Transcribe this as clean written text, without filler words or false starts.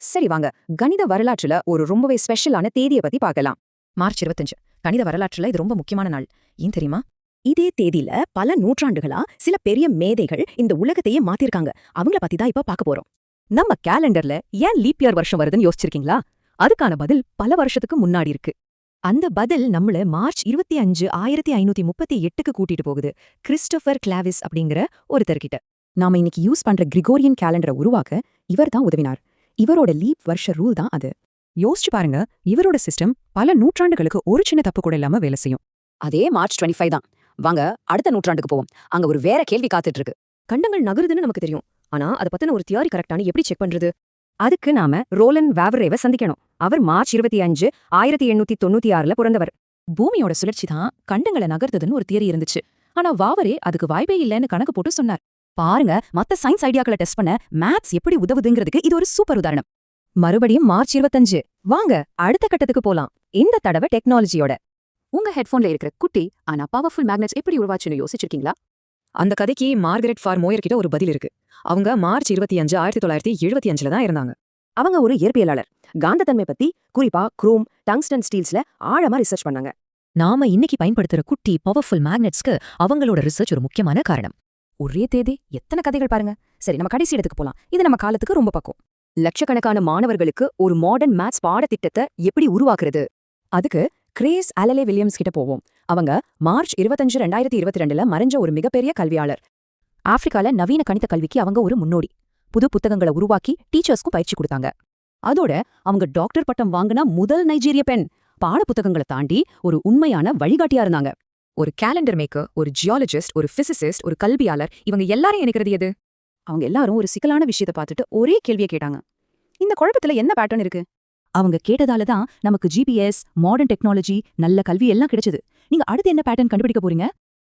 சரி வாங்க, கணித வரலாற்றுல ஒரு ரொம்பவே ஸ்பெஷலான தேதியை பத்தி பார்க்கலாம். மார்ச் 25 கணித வரலாற்றுல இது ரொம்ப முக்கியமான நாள். ஏன் தெரியுமா? இதே தேதியில பல நூற்றாண்டுகளா சில பெரிய மேதைகள் இந்த உலகத்தையே மாத்திருக்காங்க. அவங்கள பத்தி தான் இப்ப பார்க்க போறோம். நம்ம கேலண்டர்ல ஏன் லீப் இயர் வருஷம் வருதுன்னு யோசிச்சிருக்கீங்களா? அதுக்கான பதில் பல வருஷத்துக்கு முன்னாடி இருக்கு. அந்த பதில் நம்மள மார்ச் 25 1538க்கு கூட்டிட்டு போகுது. கிறிஸ்டோபர் கிளாவிஸ் அப்படிங்கிற ஒருத்தர்கிட்ட. நாம இன்னைக்கு யூஸ் பண்ற கிரிகோரியன் கேலண்டரை உருவாக்க இவர் தான் உதவினார். இவரோட லீப் வருஷ ரூல் தான் அது. யோசிச்சு பாருங்க, இவரோட சிஸ்டம் பல நூற்றாண்டுகளுக்கு ஒரு சின்ன தப்பு கூட இல்லாம வேலை செய்யும். அதே மார்ச் 25 தான். வாங்க அடுத்த நூற்றாண்டுக்கு போவோம். அங்க ஒரு வேற கேள்வி காத்துட்டு இருக்கு. கண்டங்கள் நகருதுன்னு நமக்கு தெரியும். ஆனா அதை பத்தின ஒரு தியரி கரெக்டானு எப்படி செக் பண்றது? அதுக்கு நாம ரோலன் வாவரேவை சந்திக்கணும். அவர் மார்ச் 25 1896ல பிறந்தவர். பூமியோட சுழற்சி தான் கண்டங்களை நகர்த்துதுன்னு ஒரு தியரி இருந்துச்சு. ஆனா வாவரே அதுக்கு வாய்ப்பே இல்லைன்னு கணக்கு போட்டு சொன்னார். பாருங்க, மத்த சயின்ஸ் ஐடியாக்களை டெஸ்ட் பண்ண மேத்ஸ் எப்படி உதவுதுங்கிறதுக்கு இது ஒரு சூப்பர் உதாரணம். மறுபடியும் மார்ச் 25. வாங்க அடுத்த கட்டத்துக்கு போலாம். இந்த தடவை டெக்னாலஜியோட. உங்க ஹெட்போன்ல இருக்கிற குட்டி ஆனா பவர்ஃபுல் மேக்னெட்ஸ் எப்படி உருவாச்சுன்னு யோசிச்சிருக்கீங்களா? அந்த கதைக்கு மார்கரெட் ஃபார் மோயர் கிட்ட ஒரு பதில் இருக்கு. அவங்க மார்ச் 25 1975ல தான் இருந்தாங்க. அவங்க ஒரு இயற்பியலாளர். காந்தத்தன்மை பத்தி, குறிப்பா குரோம், டங்ஸ்டன் ஸ்டீல்ஸ்ல ஆழமா ரிசர்ச் பண்ணாங்க. நாம இன்னைக்கு பயன்படுத்துற குட்டி பவர்ஃபுல் மேக்னெட்ஸ்க்கு அவங்களோட ரிசர்ச் ஒரு முக்கியமான காரணம். ஒரே தேதி எத்தனை கதைகள் பாருங்க. சரி, நம்ம கடைசி இடத்துக்கு போலாம். இது நம்ம காலத்துக்கு ரொம்ப பக்கம். லட்சக்கணக்கான மாணவர்களுக்கு ஒரு மாடர்ன் மேத்ஸ் பாடத்திட்டத்தை எப்படி உருவாக்குறது? அதுக்கு கிரேஸ் அலலே வில்லியம்ஸ் கிட்ட போவோம். அவங்க மார்ச் 25 2022ல மறைஞ்ச ஒரு மிகப்பெரிய கல்வியாளர். ஆப்பிரிக்கால நவீன கணித கல்விக்கு அவங்க ஒரு முன்னோடி. புது புத்தகங்களை உருவாக்கி டீச்சர்ஸ்க்கும் பயிற்சி கொடுத்தாங்க. அதோட அவங்க டாக்டர் பட்டம் வாங்கின முதல் நைஜீரிய பெண். பாட புத்தகங்களை தாண்டி ஒரு உண்மையான வழிகாட்டியா இருந்தாங்க. ஒரு கேலண்டர் மேக்கர், ஒரு ஜியாலஜிஸ்ட், ஒரு பிசிசிஸ்ட், ஒரு கல்வியாளர், இவங்க எல்லாரையும் இணைக்கிறது எது? அவங்க எல்லாரும் ஒரு சிக்கலான விஷயத்தை பார்த்துட்டு ஒரே கேள்வியை கேட்டாங்க. இந்த குழப்பத்துல என்ன பேட்டர்ன் இருக்கு? அவங்க கேட்டதால தான் நமக்கு ஜிபிஎஸ், மாடர்ன் டெக்னாலஜி, நல்ல கல்வி எல்லாம் கிடைச்சது. நீங்க அடுத்து என்ன பேட்டர்ன் கண்டுபிடிக்க போறீங்க?